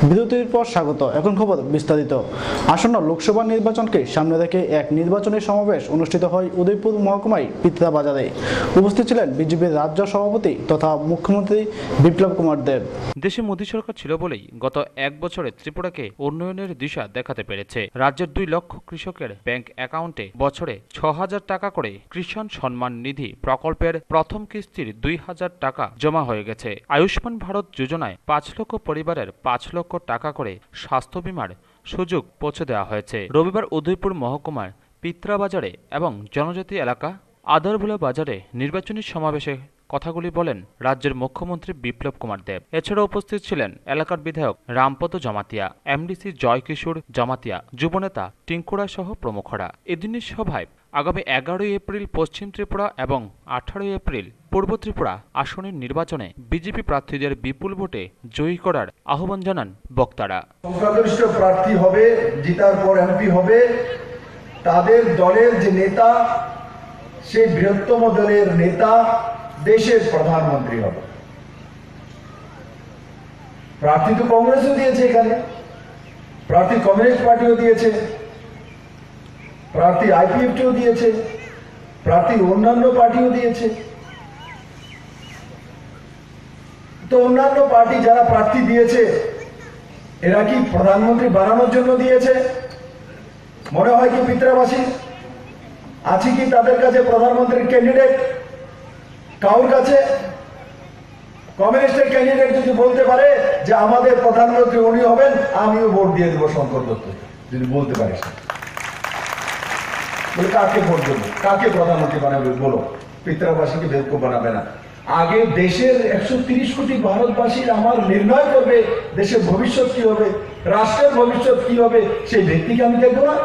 বিরতির পর স্বাগত। এখন খবর বিস্তারিত। আসন্ন লোকসভা নির্বাচনকে সামনে রেখে এক নির্বাচনী সমাবেশ অনুষ্ঠিত হয় উদয়পুর মহকুমায় পিত্রা বাজারে। উপস্থিত ছিলেন বিজেপির রাজ্য সভাপতি তথা মুখ্যমন্ত্রী বিপ্লব কুমার দেব। দেশে মোদী সরকার ছিল বলেই গত এক বছরে ত্রিপুরাকে উন্নয়নের দিশা দেখাতে পেরেছে। রাজ্যের 2 লক্ষ কৃষকের ব্যাংক অ্যাকাউন্টে বছরে 6,000 টাকা করে কৃষক সম্মান নিধি প্রকল্পের প্রথম কিস্তির 2,000 টাকা জমা হয়ে গেছে। আয়ুষ্মান ভারত যোজনায় 5 লক্ষ পরিবারের 5 লক্ষ টাকা করে স্বাস্থ্য বীমার সুযোগ পৌঁছে দেওয়া হয়েছে। রবিবার উদয়পুর মহকুমার পিত্রা বাজারে এবং জনজাতি এলাকা আদারভোলা বাজারে নির্বাচনী সমাবেশে কথাগুলি বলেন রাজ্যের মুখ্যমন্ত্রী বিপ্লব কুমার দেব। এছাড়া উপস্থিত ছিলেন এলাকার বিধায়ক রামপদ জমাতিয়া, এমডিসি জয়কিশোর জমাতিয়া, যুবনেতা টিঙ্কুরা সহ প্রমুখরা। এদিনের সভায় আগামী 11 এপ্রিল পশ্চিম ত্রিপুরা এবং 18 এপ্রিল পূর্ব ত্রিপুরা আসনের নির্বাচনে বিজেপি প্রার্থীদের বিপুল ভোটে জয়ী করার আহ্বান জানান বক্তারা। সংখ্যাগরিষ্ঠ প্রার্থী হবে, জিতার পর এমপি হবে, তাদের দলের যে নেতা, সেই বৃহত্তম দলের নেতা দেশের প্রধানমন্ত্রী হবে। প্রার্থী তো কংগ্রেসও দিয়েছে, এখানে প্রার্থী কমিউনিস্ট পার্টিও দিয়েছে, প্রার্থী আইপিএফটিও দিয়েছে, প্রার্থী অন্যান্য পার্টিও দিয়েছে। তো অন্যান্য পার্টি যারা প্রার্থী দিয়েছে এরা কি প্রধানমন্ত্রী বানানোর জন্য দিয়েছে? মনে হয় কি পিত্রাবাসী আছে কি তাদের কাছে প্রধানমন্ত্রীর ক্যান্ডিডেট? কাউর কাছে? কমিউনিস্টের ক্যান্ডিডেট যদি বলতে পারে যে আমাদের প্রধানমন্ত্রী উনি হবেন, আমিও ভোট দিয়ে দেবো শঙ্কর দত্ত, যদি বলতে পারে, বলে কাকে ভোট দেবো, কাকে প্রধানমন্ত্রী বানাবে? বলো, পিত্রাবাসীকে বেদক বানাবে না। আগে দেশের 130 কোটি ভারতবাসীর আমার নির্ণয় করবে দেশের ভবিষ্যৎ কি হবে, রাষ্ট্রের ভবিষ্যৎ কি হবে, সেই ব্যক্তিকে আমি দেখবো না।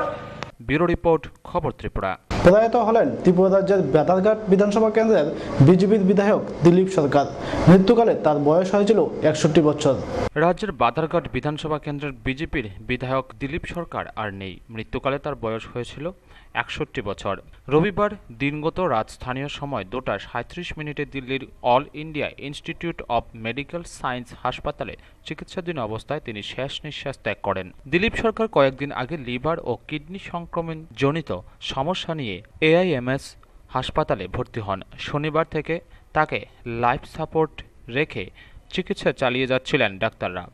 ব্যুরো রিপোর্ট, খবর ত্রিপুরা। প্রয়াত হলেন ত্রিপুরা রাজ্যের বেতারঘাট বিধানসভা কেন্দ্রের বিজেপির বিধায়ক দিলীপ সরকার। মৃত্যুকালে তার বয়স হয়েছিল 61 বছর। রাজ্যের বাধারঘাট বিধানসভা কেন্দ্রের বিজেপির বিধায়ক দিলীপ সরকার আর নেই। মৃত্যুকালে তার বয়স হয়েছিল 61 বছর। রবিবার দিনগত রাত স্থানীয় সময় 2:37 দিল্লির all India institute of medical science হাসপাতালে চিকিৎসাধীন অবস্থায় তিনি শেষ নিঃশ্বাস ত্যাগ করেন। দিলীপ সরকার কয়েকদিন আগে লিভার ও কিডনি সংক্রমণ জনিত সমস্যা নিয়ে AIMS হাসপাতালে ভর্তি হন। শনিবার থেকে তাকে লাইফ সাপোর্ট রেখে চিকিৎসা চালিয়ে যাচ্ছিলেন ডাক্তাররা।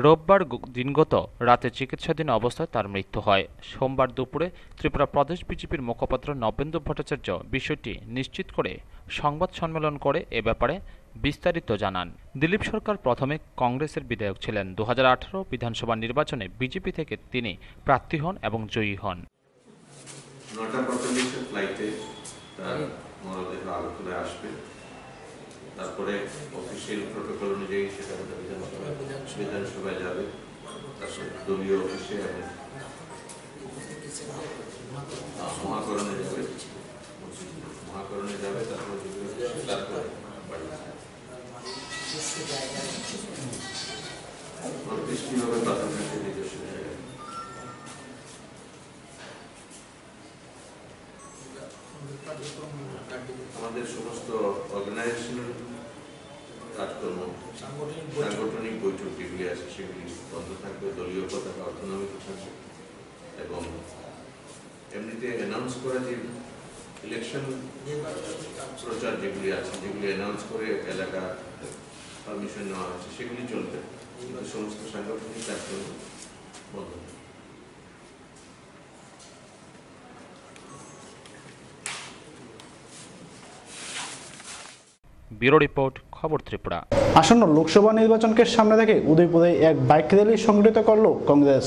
রোববার দিনগত রাতে চিকিৎসাধীন অবস্থায় তার মৃত্যু হয়। সোমবার দুপুরে ত্রিপুরা প্রদেশ বিজেপির মুখপাত্র নবেন্দু ভট্টাচার্য বিষয়টি নিশ্চিত করে সংবাদ সম্মেলন করে এ ব্যাপারে বিস্তারিত জানান। দিলীপ সরকার প্রথমে কংগ্রেসের বিধায়ক ছিলেন। 2018 বিধানসভা নির্বাচনে বিজেপি থেকে তিনি প্রার্থী হন এবং জয়ী হন। 9:45 ফ্লাইটে তার মরদেহ আগরতলায় আসবে। তারপরে অফিসিয়াল প্রোটোকল অনুযায়ী সেটা বিধানসভায় যাবে, তারপরে দলীয় অফিসে এবং মহাকরণে যাবে, তারপরে কিভাবে বাতাসের নিজস্ব জায়গায়। আমাদের সমস্ত অর্গানাইজেশনাল কাজকর্ম, সাংগঠনিক বৈঠক যেগুলি আছে সেগুলি বন্ধ থাকবে, দলীয় পতাকা অর্থনৈতিক থাকবে এবং এমনিতে অ্যানাউন্স করা যে ইলেকশন প্রচার যেগুলি আছে, যেগুলি অ্যানাউন্স করে এলাকা পারমিশন নেওয়া হয়েছে সেগুলি চলবে, কিন্তু সমস্ত সাংগঠনিক কাজকর্ম বন্ধ। ব্যুরো রিপোর্ট, খবর ত্রিপুরা। আসন্ন লোকসভা নির্বাচনকে সামনে রেখে উদয়পুরে এক বাইক র্যালি সংগঠিত করল কংগ্রেস।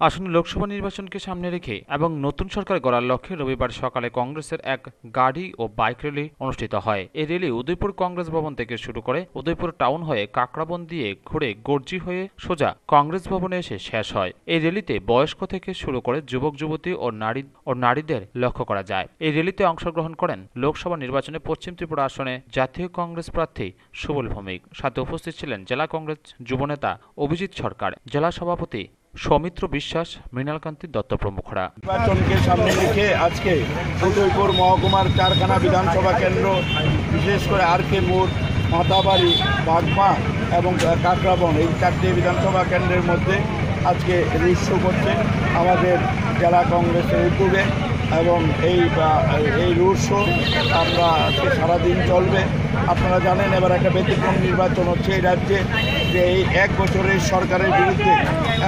আসন্ন লোকসভা নির্বাচনকে সামনে রেখে এবং নতুন সরকার গড়ার লক্ষ্যে রবিবার সকালে কংগ্রেসের এক গাড়ি ও বাইক র্যালি অনুষ্ঠিত হয়। এই র্যালি উদয়পুর কংগ্রেস ভবন থেকে শুরু করে উদয়পুর টাউন হয়ে কাকড়াবন দিয়ে ঘুরে গর্জি হয়ে সোজা কংগ্রেস ভবনে এসে শেষ হয়। এই র্যালিতে বয়স্ক থেকে শুরু করে যুবক যুবতী ও নারীদের লক্ষ্য করা যায়। এই র্যালিতে অংশগ্রহণ করেন লোকসভা নির্বাচনে পশ্চিম ত্রিপুরা আসনে জাতীয় কংগ্রেস প্রার্থী সুবল ভৌমিক। সাথে উপস্থিত ছিলেন জেলা কংগ্রেস যুবনেতা অভিজিৎ সরকার, জেলা সভাপতি সৌমিত্র বিশ্বাস, মৃণালকান্তি দত্ত প্রমুখরা। নির্বাচনকে সামনে রেখে আজকে উদয়পুর মহকুমার চারখানা বিধানসভা কেন্দ্র, বিশেষ করে RK মোড়, মাতাবাড়ি, বাগমা এবং কাকরাবন এই 4টি বিধানসভা কেন্দ্রের মধ্যে আজকে রোড শো করছে আমাদের জেলা কংগ্রেসের উদ্যোগে এবং এই রোড শো আমরা আজকে সারাদিন চলবে। আপনারা জানেন এবার একটা ব্যতিক্রম নির্বাচন হচ্ছে এই রাজ্যে, যে এই 1 বছরের সরকারের বিরুদ্ধে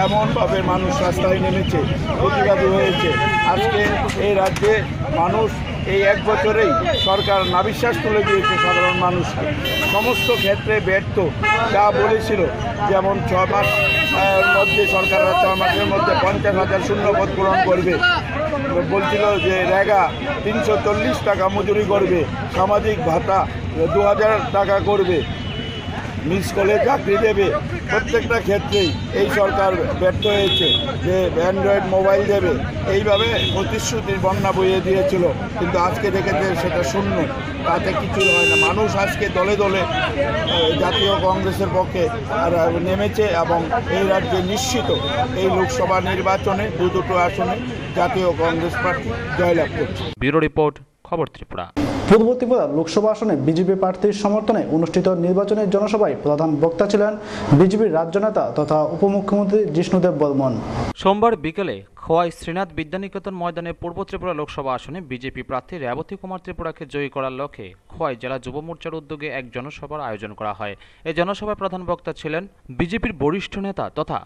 এমনভাবে মানুষ রাস্তায় নেমেছে, প্রতিবাদী হয়েছে। আজকে এই রাজ্যে মানুষ এই 1 বছরেই সরকার নাবিশ্বাস তুলে দিয়েছে সাধারণ মানুষকে, সমস্ত ক্ষেত্রে ব্যর্থ। যা বলেছিল, যেমন 6 মাস মধ্যে সরকাররা 6 মাসের মধ্যে 50,000 শূন্যপদ পূরণ করবে, বলছিল যে রেগা 340 টাকা মজুরি করবে, সামাজিক ভাতা 2000 টাকা করবে, মিস কলে চাকরি দেবে। প্রত্যেকটা ক্ষেত্রেই এই সরকার ব্যর্থ হয়েছে, যে অ্যান্ড্রয়েড মোবাইল দেবে, এইভাবে প্রতিশ্রুতির বন্যা বইয়ে দিয়েছিল, কিন্তু আজকে দেখেছে সেটা শূন্য, তাতে কিছু হয় না। মানুষ আজকে দলে দলে জাতীয় কংগ্রেসের পক্ষে নেমেছে এবং এই রাজ্যে নিশ্চিত এই লোকসভা নির্বাচনে দুটো আসনে জাতীয় কংগ্রেস প্রার্থী জয়লাভ করছে। ব্যুরো রিপোর্ট, খবর ত্রিপুরা। পূর্ব ত্রিপুরা লোকসভা আসনে বিজেপি প্রার্থীর সমর্থনে অনুষ্ঠিত নির্বাচনের জনসভায় প্রধান বক্তা ছিলেন বিজেপির রাজ্য নেতা তথা উপমুখ্যমন্ত্রী জিষ্ণুদেব বর্মন। সোমবার বিকেলে খোয়াই শ্রীনাথ বিদ্যানিকেতন ময়দানে পূর্ব ত্রিপুরা লোকসভা আসনে বিজেপি প্রার্থী রেবতী কুমার ত্রিপুরাকে জয়ী করার লক্ষ্যে খোয়াই জেলা যুব মোর্চার উদ্যোগে এক জনসভার আয়োজন করা হয়। এই জনসভায় প্রধান বক্তা ছিলেন বিজেপির বরিষ্ঠ নেতা তথা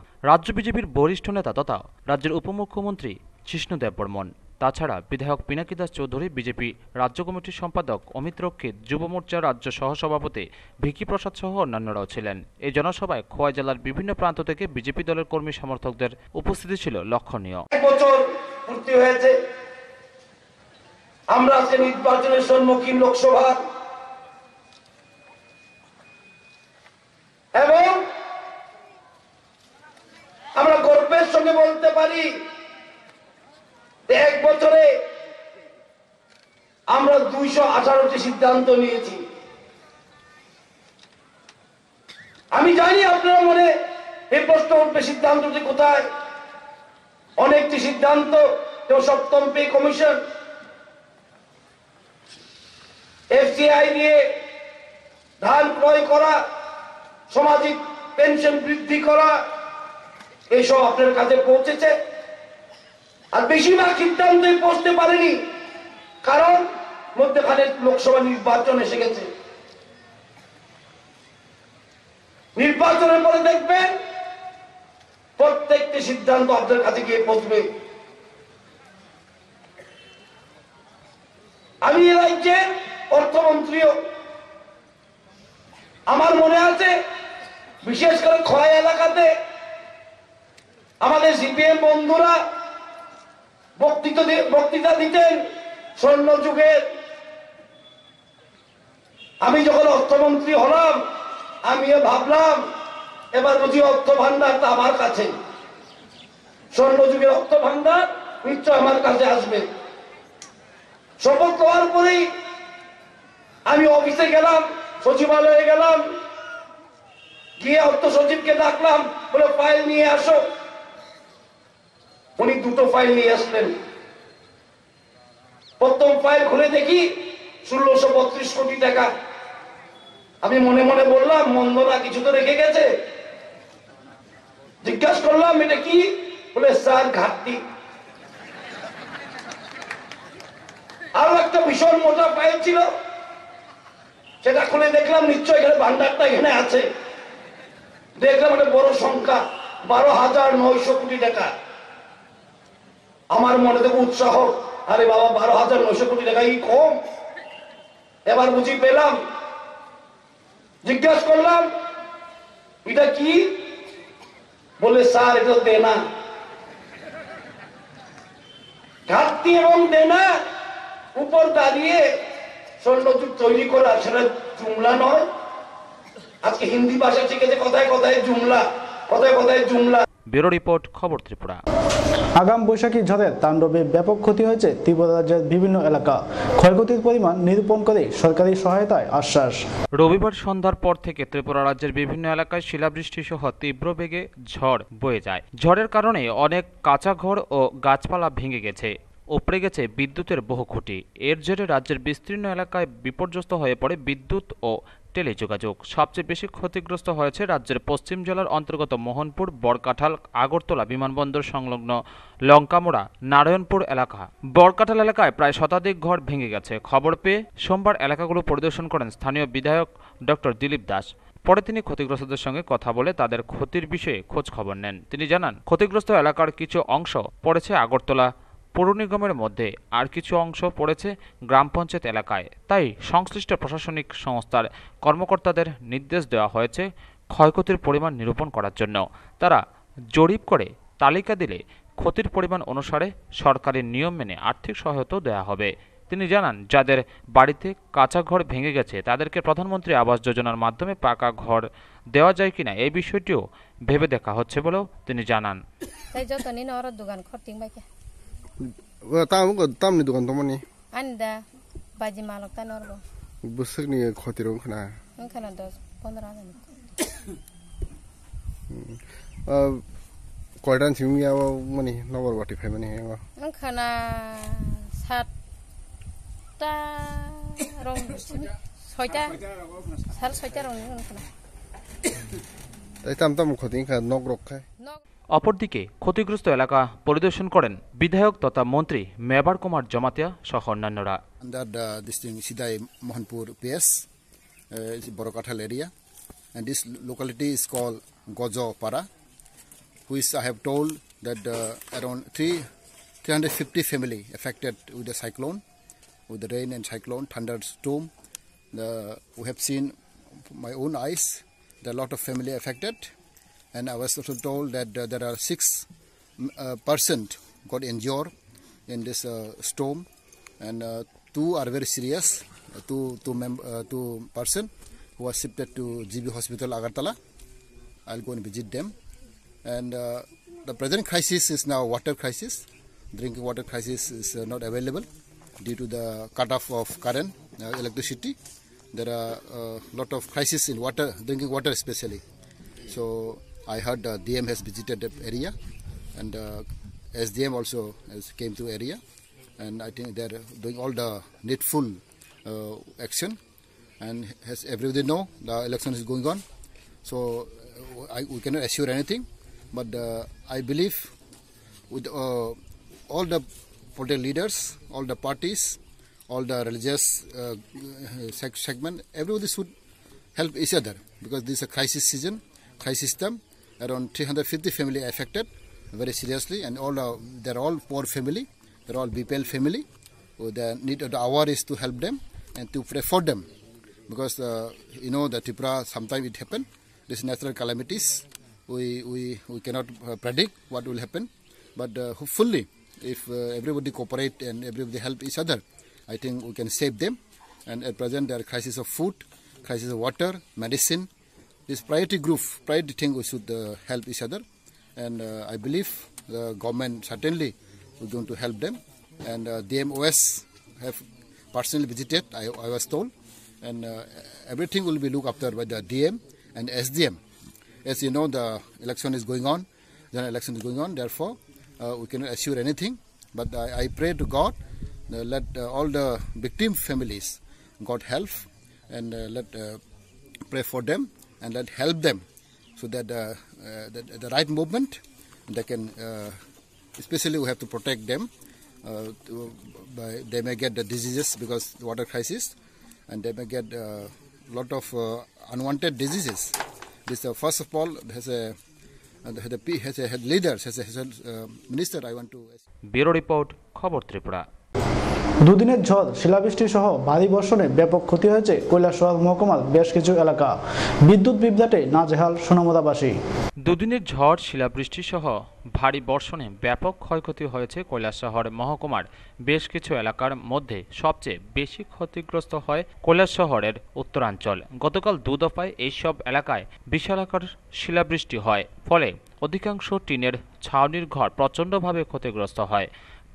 বিজেপির বরিষ্ঠ নেতা তথা রাজ্যের উপমুখ্যমন্ত্রী জিষ্ণুদেব বর্মন। তাছাড়া বিধায়ক পিনাকি দাস চৌধুরী, বিজেপি রাজ্য কমিটির সম্পাদক অমিত রক্ষিত, যুব মোর্চার রাজ্য সহসভাপতি ভিকি প্রসাদ সহ অন্যান্যরাও ছিলেন। এই জনসভায় খোয়াই জেলার বিভিন্ন প্রান্ত থেকে বিজেপি দলের কর্মী সমর্থকদের উপস্থিতি ছিল লক্ষণীয়। 1 বছর পূর্তি হয়েছে, আমরা আজকে নির্বাচনের সম্মুখীন লোকসভা, এবং আমরা গর্বের সঙ্গে বলতে পারি 1 বছরে আমরা 218টি সিদ্ধান্ত নিয়েছি। আমি জানি আপনার মনে এই প্রশ্ন উঠবে, সিদ্ধান্তটি কোথায়? অনেকটি সিদ্ধান্ত, সপ্তম পে কমিশন, এফসিআই নিয়ে ধান ক্রয় করা, সামাজিক পেনশন বৃদ্ধি করা, এইসব আপনার কাছে পৌঁছেছে। আর বেশিরভাগ সিদ্ধান্তই পৌঁছতে পারেনি, কারণ মধ্যখানে লোকসভা নির্বাচন এসে গেছে। নির্বাচনের পরে দেখবেন প্রত্যেকটি সিদ্ধান্ত আপনার কাছে গিয়ে পৌঁছবে। আমি এ রাজ্যের অর্থমন্ত্রীও, আমার মনে আছে বিশেষ করে খোয়াই এলাকাতে আমাদের সিপিএম বন্ধুরা বক্তৃতা দিতেন স্বর্ণ যুগের। আমি যখন অর্থমন্ত্রী হলাম, আমিও ভাবলাম এবার বুঝি অর্থ ভান্ডারটা আমার কাছে, স্বর্ণ যুগের অর্থ ভান্ডার নিশ্চয় আমার কাছে আসবে। শপথ হওয়ার পরেই আমি অফিসে গেলাম, সচিবালয়ে গেলাম, গিয়ে অর্থ সচিবকে ডাকলাম, বলে ফাইল নিয়ে আসো। উনি 2টো ফাইল নিয়ে আসলেন। প্রথম ফাইল খুলে দেখি 1632 কোটি টাকা। আমি মনে মনে বললাম, মন্দ না, কিছু তো রেখে গেছে। জিজ্ঞাসা করলাম এটা কি? বলে স্যার ঘাটতি। আরো একটা ভীষণ মোটা ফাইল ছিল, সেটা খুলে দেখলাম নিশ্চয় এখানে ভান্ডারটা এখানে আছে। দেখলাম একটা বড় সংখ্যা, 12,900 কোটি টাকা। আমার মনে থেকে উৎসাহ, আরে বাবা 12,900 কোটি টাকা কি কম? এবার বুঝি পেলাম। জিজ্ঞাসা করলাম এটা কি? বলে স্যার এটা দেনা। ঘাটতি এবং দেনা উপর দাঁড়িয়ে স্বর্ণযুগ তৈরি করা, সেটা জুমলা নয়। আজকে হিন্দি ভাষা শিখেছে, কথায় কথায় জুমলা, কথায় কথায় জুমলা। ব্যুরো রিপোর্ট, খবর ত্রিপুরা। আগাম বৈশাখী ঝড়ের তাণ্ডবে ব্যাপক ক্ষতি হয়েছে ত্রিপুরা রাজ্যের বিভিন্ন এলাকা। ক্ষয়ক্ষতির পরিমাণ নিরূপণ করে সরকারি সহায়তায় আশ্বাস। রবিবার সন্ধ্যার পর থেকে ত্রিপুরা রাজ্যের বিভিন্ন এলাকায় শিলাবৃষ্টি সহ তীব্র বেগে ঝড় বয়ে যায়। ঝড়ের কারণে অনেক কাঁচা ঘর ও গাছপালা ভেঙে গেছে, উপড়ে গেছে বিদ্যুতের বহু খুঁটি। এর জেরে রাজ্যের বিস্তীর্ণ এলাকায় বিপর্যস্ত হয়ে পড়ে বিদ্যুৎ ও টেলিযোগাযোগ। সবচেয়ে বেশি ক্ষতিগ্রস্ত হয়েছে রাজ্যের পশ্চিম জেলার অন্তর্গত মোহনপুর, বরকাঠাল, আগরতলা বিমানবন্দর সংলগ্ন লঙ্কামোড়া, নারায়ণপুর এলাকা। বরকাঠাল এলাকায় প্রায় শতাধিক ঘর ভেঙে গেছে। খবর পেয়ে সোমবার এলাকাগুলো পরিদর্শন করেন স্থানীয় বিধায়ক ডক্টর দিলীপ দাস। পরে তিনি ক্ষতিগ্রস্তদের সঙ্গে কথা বলে তাদের ক্ষতির বিষয়ে খোঁজ খবর নেন। তিনি জানান, ক্ষতিগ্রস্ত এলাকার কিছু অংশ পড়েছে আগরতলা পৌর নিগমের মধ্যে, আর কিছু অংশ পড়েছে গ্রাম পঞ্চায়েত এলাকায়। তাই সংশ্লিষ্ট প্রশাসনিক সংস্থার কর্মকর্তাদের নির্দেশ দেওয়া হয়েছে ক্ষয়ক্ষতির পরিমাণ নিরূপণ করার জন্য। তারা জরিপ করে তালিকা দিলে ক্ষতির পরিমাণ অনুসারে সরকারি নিয়ম মেনে আর্থিক সহায়তাও দেওয়া হবে। তিনি জানান, যাদের বাড়িতে কাঁচা ঘর ভেঙে গেছে তাদেরকে প্রধানমন্ত্রী আবাস যোজনার মাধ্যমে পাকা ঘর দেওয়া যায় কিনা এই বিষয়টিও ভেবে দেখা হচ্ছে বলেও তিনি জানান। tamni dukan tomoni Anda baji malok tan orbo. busuk ni khotirong khana Khana 10-15 दिन. koidan chimya mani nobor bati phai mani Khana 7ta rong 6ta 6ta rong khana. tai tam khoting kha nok rok khai অপরদিকে ক্ষতিগ্রস্ত এলাকা পরিদর্শন করেন বিধায়ক তথা মন্ত্রী মেবার কুমার জমাতিয়া সহ অন্যান্যরা। Under this thing, Sidai Mohanpur PS, Borokathal area, and this locality is called Gojo Para, which I have told that around 350 family affected with the cyclone, with the rain and cyclone, thunderstorm. We have seen my own eyes, there are a lot of family affected. And I was also told that there are 6% got injured in this storm, and 2 are very serious. Two person who are shifted to GB Hospital Agartala. I'll go and visit them. And the present crisis is now water crisis. Drinking water crisis is not available due to the cut-off of current, electricity. There are a lot of crisis in water, drinking water especially. So I heard DM has visited the area, and SDM also has came to area, and I think they are doing all the needful action. And as everybody know, the election is going on, so we cannot assure anything. But I believe with all the political leaders, all the parties, all the religious segment, everybody should help each other, because this is a crisis season, crisis time. Around 350 family affected very seriously, and they're all poor family, they're all BPL family. So the need of the hour is to help them and to pray for them, because you know the Tripura sometimes it happen. These natural calamities we cannot predict what will happen, but hopefully if everybody cooperate and everybody help each other, I think we can save them. And at present there are crisis of food, crisis of water, medicine. This priority thing we should help each other, and I believe the government certainly is going to help them. And DMOS have personally visited, I was told, and everything will be looked after by the DM and SDM. As you know, the election is going on, general election is going on, therefore we cannot assure anything, but I pray to God, let all the victim families God help, and let pray for them, and let help them, so that the right movement, they can, especially we have to protect them. They may get the diseases because the water crisis, and they may get a lot of unwanted diseases. This first of all has a head leader, has a minister. I want to. Bureau report, খবর ত্রিপুরা। দুদিনের ঝড়, শিলাবৃষ্টি সহ ভারী বর্ষণে ব্যাপক ক্ষতি হয়েছে কৈলাসহর মহকুমার বেশ কিছু এলাকা। বিদ্যুৎ বিভ্রাটে নাজেহাল সোনামুড়াবাসী। দুদিনের ঝড়, শিলাবৃষ্টি সহ ভারী বর্ষণে ব্যাপক ক্ষয়ক্ষতি হয়েছে কৈলাসহর মহকুমার বেশ কিছু এলাকার মধ্যে সবচেয়ে বেশি ক্ষতিগ্রস্ত হয় কৈলাসহরের উত্তরাঞ্চল। গতকাল 2 দফায় এইসব এলাকায় বিশালাকার শিলাবৃষ্টি হয়, ফলে অধিকাংশ টিনের ছাউনির ঘর প্রচণ্ডভাবে ক্ষতিগ্রস্ত হয়।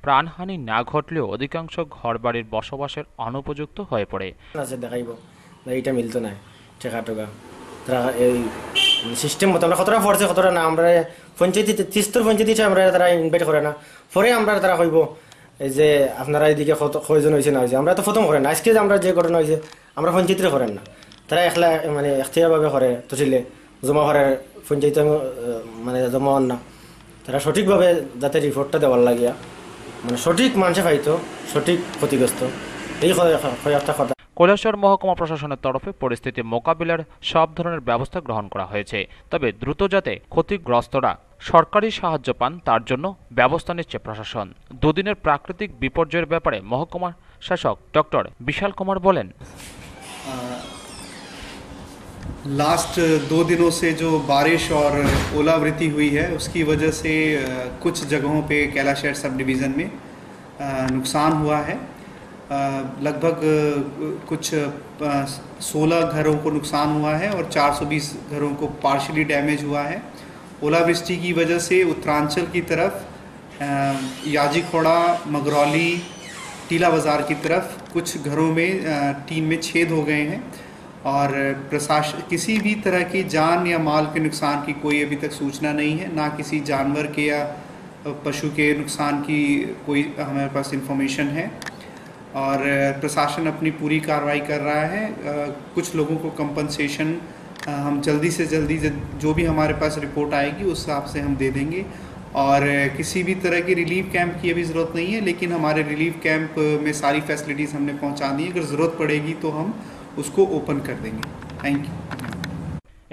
প্রাণহানি না ঘটলেও অধিকাংশ ঘরবাড়ির বসবাসের অনুপযুক্ত হয়ে পড়ে। এইটা মিলতো না টাকা টাকা তারা এই সিস্টেম মতো আমরা কতটা পড়ছে কতটা না, আমরা পঞ্চায়েত 33 পঞ্চায়েত আমরা তারা ইনভাইট করে না, পরে আমরা তারা কইব এই যে আপনারা এদিকে কয়জন হয়েছে না হয়েছে, আমরা তো প্রথম করেন না, আজকে আমরা যে ঘটনা হয়েছে আমরা পঞ্চায়েতের করেন না, তারা একলা মানে এখতিয়ারভাবে করে তহসিলে জমা করার পঞ্চায়েত মানে জমা হন না তারা সঠিকভাবে যাতে রিপোর্টটা দেওয়ার লাগিয়া মানে সঠিক মানুষে পাইতো সঠিক ক্ষতিগ্রস্ত এই একটা কথা। কৈলাসহর মহকুমা প্রশাসনের তরফে পরিস্থিতি মোকাবিলার সব ধরনের ব্যবস্থা গ্রহণ করা হয়েছে, তবে দ্রুত যাতে ক্ষতিগ্রস্তরা সরকারি সাহায্য পান তার জন্য ব্যবস্থা নিচ্ছে প্রশাসন। দুদিনের প্রাকৃতিক বিপর্যয়ের ব্যাপারে মহকুমা শাসক ডক্টর বিশাল কুমার বলেন, लास्ट 2 दिनों से जो बारिश और ओलावृष्टि हुई है उसकी वजह से कुछ जगहों पे कैलाशहर सब डिवीज़न में नुकसान हुआ है। लगभग कुछ 16 घरों को नुकसान हुआ है और 420 घरों को पार्शली डैमेज हुआ है। ओलावृष्टि की वजह से उत्तरांचल की तरफ याजीखोड़ा, मगरौली, टीला बाज़ार की तरफ कुछ घरों में टीन में छेद हो गए हैं और प्रशासन किसी भी तरह की जान या माल के नुकसान की कोई अभी तक सूचना नहीं है, ना किसी जानवर के या पशु के नुकसान की कोई हमारे पास इंफॉर्मेशन है और प्रशासन अपनी पूरी कार्रवाई कर रहा है। कुछ लोगों को कंपनसेशन हम जल्दी से जल्दी जो भी हमारे पास रिपोर्ट आएगी उस हिसाब से हम दे देंगे और किसी भी तरह की रिलीफ कैंप की अभी ज़रूरत नहीं है, लेकिन हमारे रिलीफ कैंप में सारी फैसिलिटीज़ हमने पहुंचा दी है। अगर ज़रूरत पड़ेगी तो हम उसको ओपन कर देंगे। Thank you.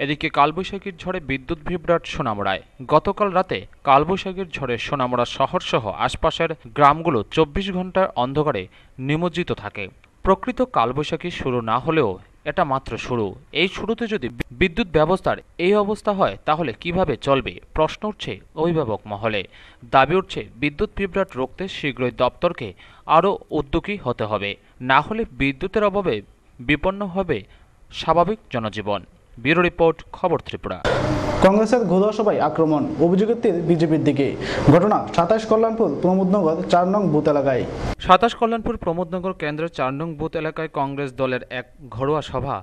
এদিকে কালবৈশাখীর ঝড়ে বিদ্যুৎ বিভ্রাট সোনামুড়ায়। গতকাল রাতে কালবৈশাখীর ঝড়ে সোনামুড়া শহরসহ আশপাশের গ্রামগুলো 24 ঘন্টার অন্ধকারে নিমজ্জিত থাকে। প্রকৃত কালবৈশাখী শুরু না হলেও এটা মাত্র শুরু। এই শুরুতে যদি বিদ্যুৎ ব্যবস্থার এই অবস্থা হয় তাহলে কিভাবে চলবে প্রশ্ন উঠছে অভিভাবক মহলে। দাবি উঠছে বিদ্যুৎ বিভ্রাট রুখতে শীঘ্রই দপ্তরকে আরও উদ্যোগী হতে হবে, না হলে বিদ্যুতের অভাবে বিপন্ন হবে স্বাভাবিক জনজীবন। ব্যুরো রিপোর্ট, খবর ত্রিপুরা। কংগ্রেসের ঘরোয়া সভায় আক্রমণ, অভিযোগের তীর বিজেপির দিকে। ঘটনা 27 কল্যাণপুর প্রমোদনগর 4 নং বুথ এলাকায়। 27 কল্যাণপুর প্রমোদনগর কেন্দ্রের 4 নং বুথ এলাকায় কংগ্রেস দলের এক ঘরোয়া সভা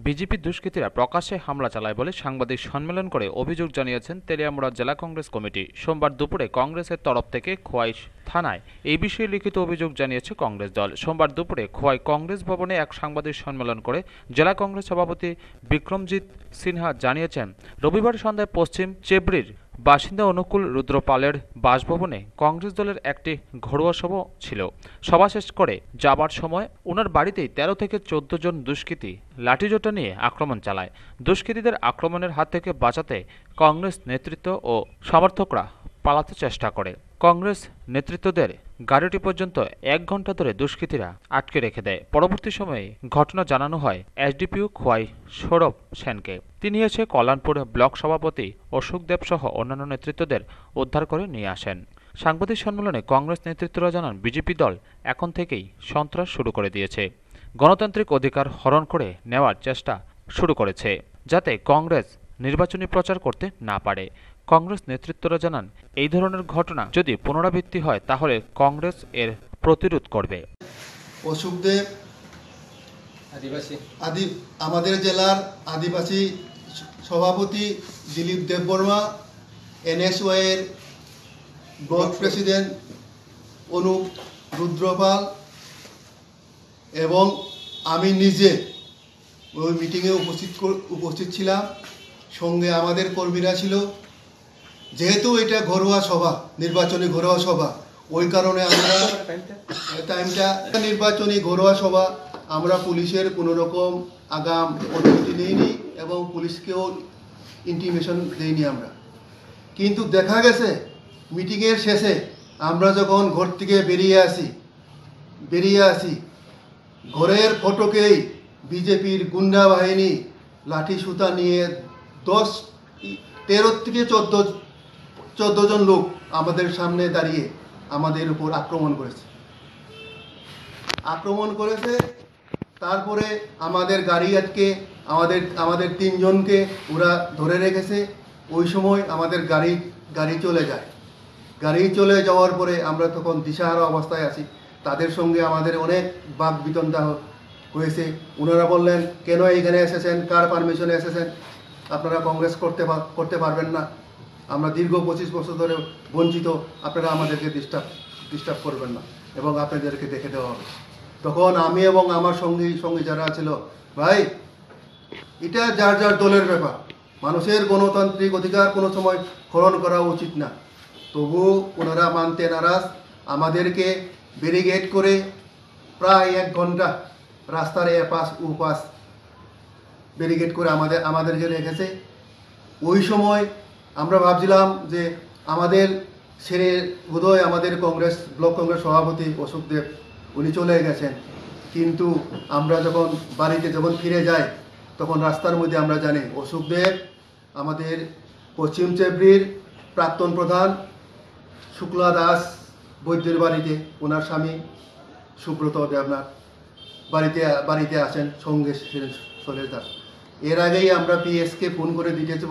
বিজেপি দুষ্কৃতীরা প্রকাশ্যে হামলা চালায় বলে সাংবাদিক সম্মেলন করে অভিযোগ জানিয়েছেন তেলিয়ামুড়া জেলা কংগ্রেস কমিটি। সোমবার দুপুরে কংগ্রেসের তরফ থেকে খোয়াই থানায় এই বিষয়ে লিখিত অভিযোগ জানিয়েছে কংগ্রেস দল। সোমবার দুপুরে খোয়াই কংগ্রেস ভবনে এক সাংবাদিক সম্মেলন করে জেলা কংগ্রেস সভাপতি বিক্রমজিৎ সিনহা জানিয়েছেন, রবিবার সন্ধ্যায় পশ্চিম চেবড়ির বাসিন্দা অনুকূল রুদ্রপালের বাসভবনে কংগ্রেস দলের একটি ঘরোয়া সভা ছিল। সভা শেষ করে যাবার সময় ওনার বাড়িতেই 13 থেকে 14 জন দুষ্কৃতী লাঠিজোটা নিয়ে আক্রমণ চালায়। দুষ্কৃতীদের আক্রমণের হাত থেকে বাঁচাতে কংগ্রেস নেতৃত্ব ও সমর্থকরা পালাতে চেষ্টা করে। কংগ্রেস নেতৃত্বদের গাড়িটি পর্যন্ত 1 ঘন্টা ধরে দুষ্কৃতীরা আটকে রেখে দেয়। পরবর্তী সময়ে ঘটনা জানানো হয় এসডিপিও খোয়াই সৌরভ সেনকে। তিনি এসে কল্যাণপুর ব্লক সভাপতি অশোক দেব সহ অন্যান্য নেতৃত্বদের উদ্ধার করে নিয়ে আসেন। সাংবাদিক সম্মেলনে কংগ্রেস নেতৃত্বরা জানান, বিজেপি দল এখন থেকেই সন্ত্রাস শুরু করে দিয়েছে, গণতান্ত্রিক অধিকার হরণ করে নেওয়ার চেষ্টা শুরু করেছে, যাতে কংগ্রেস নির্বাচনী প্রচার করতে না পারে। কংগ্রেস নেতৃত্বরা জানান, এই ধরনের ঘটনা যদি পুনরাবৃত্তি হয় তাহলে কংগ্রেস এর প্রতিরোধ করবে। অশোকদেব আমাদের জেলার আদিবাসী সভাপতি দিলীপ দেববর্মা, এনএসওয়াই এর ব্লক প্রেসিডেন্ট অনুপ রুদ্রপাল এবং আমি নিজে ওই মিটিংয়ে উপস্থিত ছিলাম। সঙ্গে আমাদের কর্মীরা ছিল। যেহেতু এটা ঘরোয়া সভা, নির্বাচনী ঘরোয়া সভা, ওই কারণে আমরা টাইমটা নির্বাচনী ঘরোয়া সভা, আমরা পুলিশের কোনো রকম আগাম অনুমতি নিইনি এবং পুলিশকেও ইন্টিমেশন দেইনি আমরা। কিন্তু দেখা গেছে মিটিংয়ের শেষে আমরা যখন ঘর থেকে বেরিয়ে আসি ঘরের ফটকেই বিজেপির গুন্ডা বাহিনী লাঠি সুতা নিয়ে 13 থেকে 14 জন লোক আমাদের সামনে দাঁড়িয়ে আমাদের উপর আক্রমণ করেছে। তারপরে আমাদের গাড়ি আটকে আমাদের 3 জনকে ওরা ধরে রেখেছে। ওই সময় আমাদের গাড়ি চলে যায়। গাড়ি চলে যাওয়ার পরে আমরা তখন দিশাহারা অবস্থায় আছি। তাদের সঙ্গে আমাদের অনেক বাক বিতণ্ডা হয়েছে। ওনারা বললেন, কেন এইখানে এসেছেন, কার পারমিশনে এসেছেন, আপনারা কংগ্রেস করতে পারবেন না, আমরা দীর্ঘ 25 বছর ধরে বঞ্চিত, আপনারা আমাদেরকে ডিস্টার্ব করবেন না এবং আপনাদেরকে দেখে দেওয়া হবে। তখন আমি এবং আমার সঙ্গী যারা ছিল, ভাই এটা যার যার দলের ব্যাপার। মানুষের গণতান্ত্রিক অধিকার কোনো সময় হরণ করা উচিত না। তবুও ওনারা মানতে নারাজ। আমাদেরকে ব্যারিকেড করে প্রায় 1 ঘন্টা রাস্তার এপাশ ওপাশ ব্যারিকেড করে আমাদেরকে রেখেছে। ওই সময় আমরা ভাবছিলাম যে আমাদের ছেড়ে বোধহয় আমাদের ব্লক কংগ্রেস সভাপতি অশোক দেব উনি চলে গেছেন, কিন্তু আমরা যখন বাড়িতে ফিরে যাই তখন রাস্তার মধ্যে আমরা জানি অশোক দেব আমাদের পশ্চিম চেবড়ির প্রাক্তন প্রধান শুক্লা দাস বৈদ্যের বাড়িতে ওনার স্বামী সুব্রত দেবনাথ বাড়িতে আসেন, সঙ্গে সরেশ দাস। এর আগেই আমরা পিএসকে ফোন করে ডিটেলস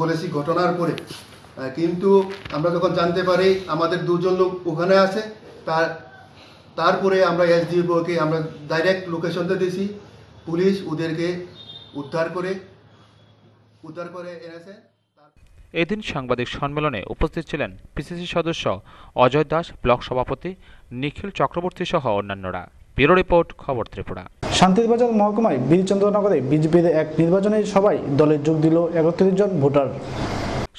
বলেছি ঘটনার পরে, কিন্তু আমরা যখন জানতে পারি আমাদের 2 জন লোক ওখানে আছে, তারপরে আমরা এসডিওকে আমরা ডাইরেক্ট লোকেশনতে দিয়েছি। পুলিশ ওদেরকে উদ্ধার করে এনেছে। এদিন সাংবাদিক সম্মেলনে উপস্থিত ছিলেন পিসিসি সদস্য অজয় দাস, ব্লক সভাপতি নিখিল চক্রবর্তী সহ অন্যান্যরা। ব্যুরো রিপোর্ট, খবর ত্রিপুরা। শান্তিরবাজার মহকুমায় বীরচন্দ্রনগরে বিজেপির এক নির্বাচনী সভায় দলে যোগ দিল 31 জন ভোটার।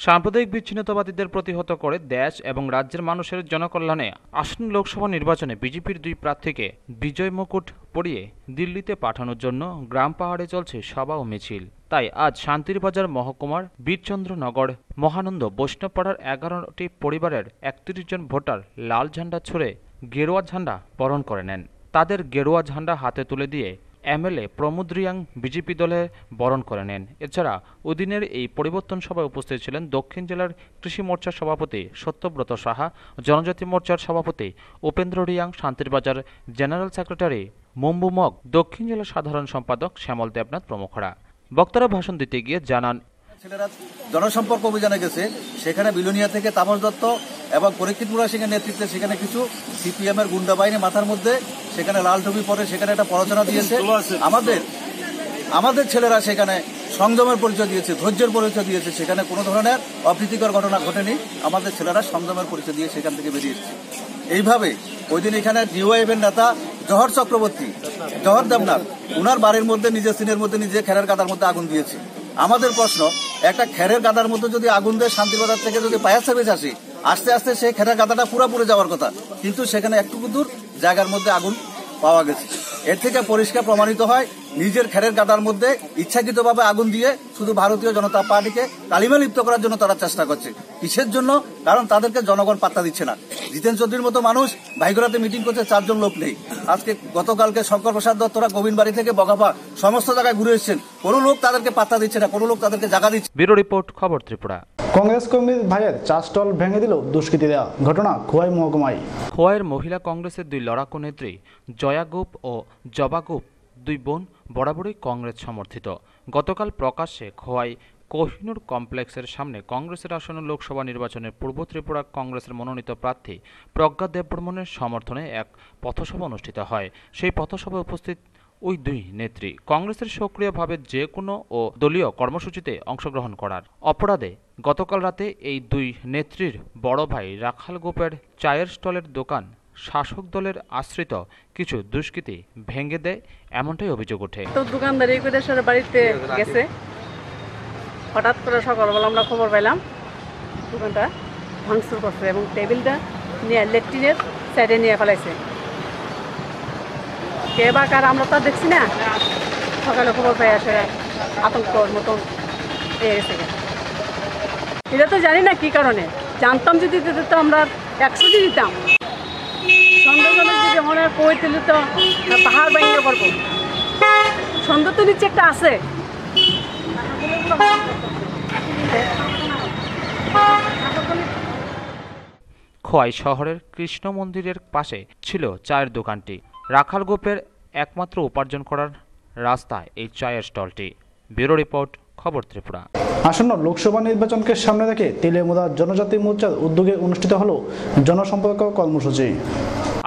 সাম্প্রদায়িক বিচ্ছিন্নতাবাদীদের প্রতিহত করে দেশ এবং রাজ্যের মানুষের জনকল্যাণে আসন্ন লোকসভা নির্বাচনে বিজেপির 2 প্রার্থীকে বিজয় মুকুট পরিয়ে দিল্লিতে পাঠানোর জন্য গ্রাম পাহাড়ে চলছে সভা ও মিছিল। তাই আজ শান্তিরবাজার মহকুমার বীরচন্দ্রনগর মহানন্দ বৈষ্ণবপাড়ার 11টি পরিবারের 31 জন ভোটার লাল ঝান্ডা ছুড়ে গেরুয়া ঝান্ডা বরণ করে নেন। তাদের গেরুয়া ঝান্ডা হাতে তুলে দিয়ে এমএলএ প্রমোদ রিয়াং বিজেপি দলে বরণ করে নেন। এছাড়া ওদিনের এই পরিবর্তন সভায় উপস্থিত ছিলেন দক্ষিণ জেলার কৃষি মোর্চার সভাপতি সত্যব্রত সাহা, জনজাতি মোর্চার সভাপতি উপেন্দ্র রিয়াং, শান্তিরবাজার জেনারেল সেক্রেটারি মুম্বু মগ, দক্ষিণ জেলার সাধারণ সম্পাদক শ্যামল দেবনাথ প্রমুখরা। বক্তারা ভাষণ দিতে গিয়ে জানান, ছেলেরা জনসম্পর্ক অভিযানে গেছে, সেখানে বিলোনিয়া থেকে তাপস দত্ত এবং পরীক্ষিত মুরা সিং এর নেতৃত্বে সেখানে কিছু সিপিএম এর গুন্ডা বাহিনী মাথার মধ্যে সেখানে লাল টুপি পরে সেখানে একটা প্ররোচনা দিয়েছে। আমাদের ছেলেরা সেখানে সংযমের পরিচয় দিয়েছে, ধৈর্যের পরিচয় দিয়েছে, সেখানে কোনো ধরনের অপ্রীতিকর ঘটনা ঘটেনি। আমাদের ছেলেরা সংযমের পরিচয় দিয়ে সেখান থেকে বেরিয়ে এসেছে। এইভাবে ওই দিন এখানে ডিওয়াইএফ এর নেতা জহর চক্রবর্তী, জহর দেবনাথ, উনার বাড়ির মধ্যে নিজের সিনের মধ্যে নিজে খেরের গাদার মধ্যে আগুন দিয়েছে। আমাদের প্রশ্ন, একটা খেরের গাদার মধ্যে যদি আগুন দেয়, শান্তিবাজার থেকে যদি ফায়ার সার্ভিস আসে, আস্তে আস্তে সেই খেরের গাদাটা পুরোপুরি যাওয়ার কথা, কিন্তু সেখানে একটু দূর জায়গার মধ্যে আগুন পাওয়া গেছে। এর থেকে পরিষ্কার প্রমাণিত হয় নিজের খেরের গাদার মধ্যে ইচ্ছাকৃতভাবে আগুন দিয়ে শুধু ভারতীয় জনতা পার্টিকে কালিমা লিপ্ত করার জন্য তারা চেষ্টা করছে। কিসের জন্য? কারণ তাদেরকে জনগণ পাত্তা দিচ্ছে না। জিতেন চৌধুরীর মতো মানুষ ভাইগোড়াতে মিটিং করছে, 4 জন লোক নেই। আজকে গতকালকে শঙ্কর প্রসাদ দত্তরা গোবিন্দবাড়ি থেকে বগাপা সমস্ত জায়গায় ঘুরে এসেছেন, কোনো লোক তাদেরকে পাত্তা দিচ্ছে না, কোনো লোক তাদেরকে জায়গা দিচ্ছে। ব্যুরো রিপোর্ট, খবর ত্রিপুরা। কংগ্রেস কর্মীর ভাইয়ের 4 স্টল ভেঙে দিল দুষ্কৃতীরা। ঘটনা খোয়াই মহকুমায়। খোয়াইয়ের মহিলা কংগ্রেসের 2 লড়াকু নেত্রী জয়া গুপ ও জবা গুপ, 2 বোন বরাবরই কংগ্রেস সমর্থিত। গতকাল প্রকাশ্যে খোয়াই কোহিনুর কমপ্লেক্সের সামনে কংগ্রেসের আসন্ন লোকসভা নির্বাচনের পূর্ব ত্রিপুরা কংগ্রেসের মনোনীত প্রার্থী প্রজ্ঞা দেববর্মনের সমর্থনে এক পথসভা অনুষ্ঠিত হয়। সেই পথসভায় উপস্থিত ওই 2 নেত্রী কংগ্রেসের সক্রিয়ভাবে যে কোনো ও দলীয় কর্মসূচিতে অংশগ্রহণ করার অপরাধে গতকাল রাতে এই 2 নেত্রীর বড় ভাই রাখাল গোপের চায়ের স্টলের দোকান শাসক দলের আশ্রিত কিছু দুষ্কৃতী ভেঙে দেয়, এমনটাই অভিযোগ ওঠে। তো দোকানদারি করে সবার বাড়িতে গেছে, হঠাৎ করে সকালবেলা আমরা খবর পেলাম দোকানটা ভাঙচুর করছে এবং টেবিলটা নিয়ে লেট্রিনের সাইডে নিয়ে ফেলাইছে। কে বা কার আমরা তো দেখছি না, সকালে খবর পেয়ে আসে আতঙ্কর মতন পেয়ে গেছে। এটা তো জানি না কি কারণে, জানতাম যদি তো আমরা 100 দিতাম। সন্দেহজনক যদি মনে হয় কই তুলি তো পাহাড় ভেঙে করবো। সন্দেহ তো নিচে একটা আছে। খোয়াই শহরের কৃষ্ণ মন্দিরের পাশে ছিল চায়ের দোকানটি। রাখাল গোপের একমাত্র উপার্জন করার রাস্তা এই চায়ের স্টলটি। ব্যুরো রিপোর্ট, খবর ত্রিপুরা। আসন্ন লোকসভা নির্বাচনকে সামনে রেখে তেলিয়ামুড়া জনজাতি মোর্চার উদ্যোগে অনুষ্ঠিত হলো জনসম্পর্ক কর্মসূচি।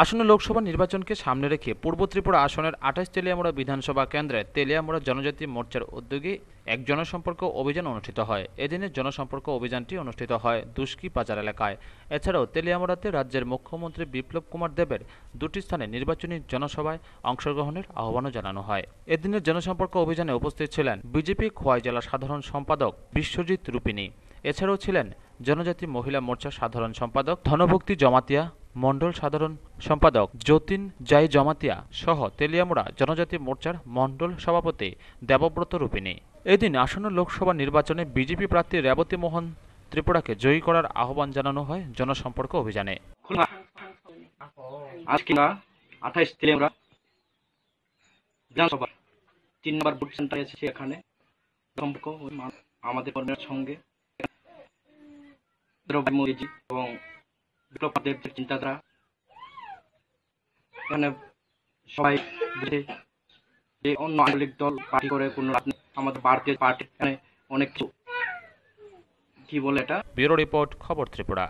আসন্ন লোকসভা নির্বাচনকে সামনে রেখে পূর্ব ত্রিপুরা আসনের 28 তেলিয়ামুড়া বিধানসভা কেন্দ্রে তেলিয়ামুড়া জনজাতি মোর্চার উদ্যোগে এক জনসম্পর্ক অভিযান অনুষ্ঠিত হয়। এদিনের জনসম্পর্ক অভিযানটি অনুষ্ঠিত হয় দুস্কি বাজার এলাকায়। এছাড়াও তেলিয়ামুড়াতে রাজ্যের মুখ্যমন্ত্রী বিপ্লব কুমার দেবের দুটি স্থানে নির্বাচনী জনসভায় অংশগ্রহণের আহ্বানও জানানো হয়। এদিনের জনসম্পর্ক অভিযানে উপস্থিত ছিলেন বিজেপি খোয়াই জেলা সাধারণ সম্পাদক বিশ্বজিৎ রূপিনী। এছাড়াও ছিলেন জনজাতি মহিলা মোর্চার সাধারণ সম্পাদক ধনভক্তি জমাতিয়া, মণ্ডল সাধারণ সম্পাদক যতীন জাই জমাতিয়া সহ তেলিয়ামুড়া জনজাতি মোর্চার মণ্ডল সভাপতি দেবব্রত রূপিনী। এদিন আসন্ন লোকসভা নির্বাচনে বিজেপি প্রার্থী রেবতী মোহন ত্রিপুরাকে জয়ী করার আহ্বান জানানো হয় জনসম্পর্ক অভিযানে। আজকে 28 তেলিয়ামুড়া বিধানসভা 3 নম্বর বুথ সেন্টারে এসেছি। এখানে সম্পর্ক আমাদের কর্মীর সঙ্গে দ্রৌপদী মোদীজি এবং বিপ্লব দেবের চিন্তাধারা এখানে সবাই বুঝে যে অন্য আঞ্চলিক দল পার্টি করে কোনো আমাদের ভারতীয় পার্টি এখানে অনেক কিছু কি বলে এটা। ব্যুরো রিপোর্ট, খবর ত্রিপুরা।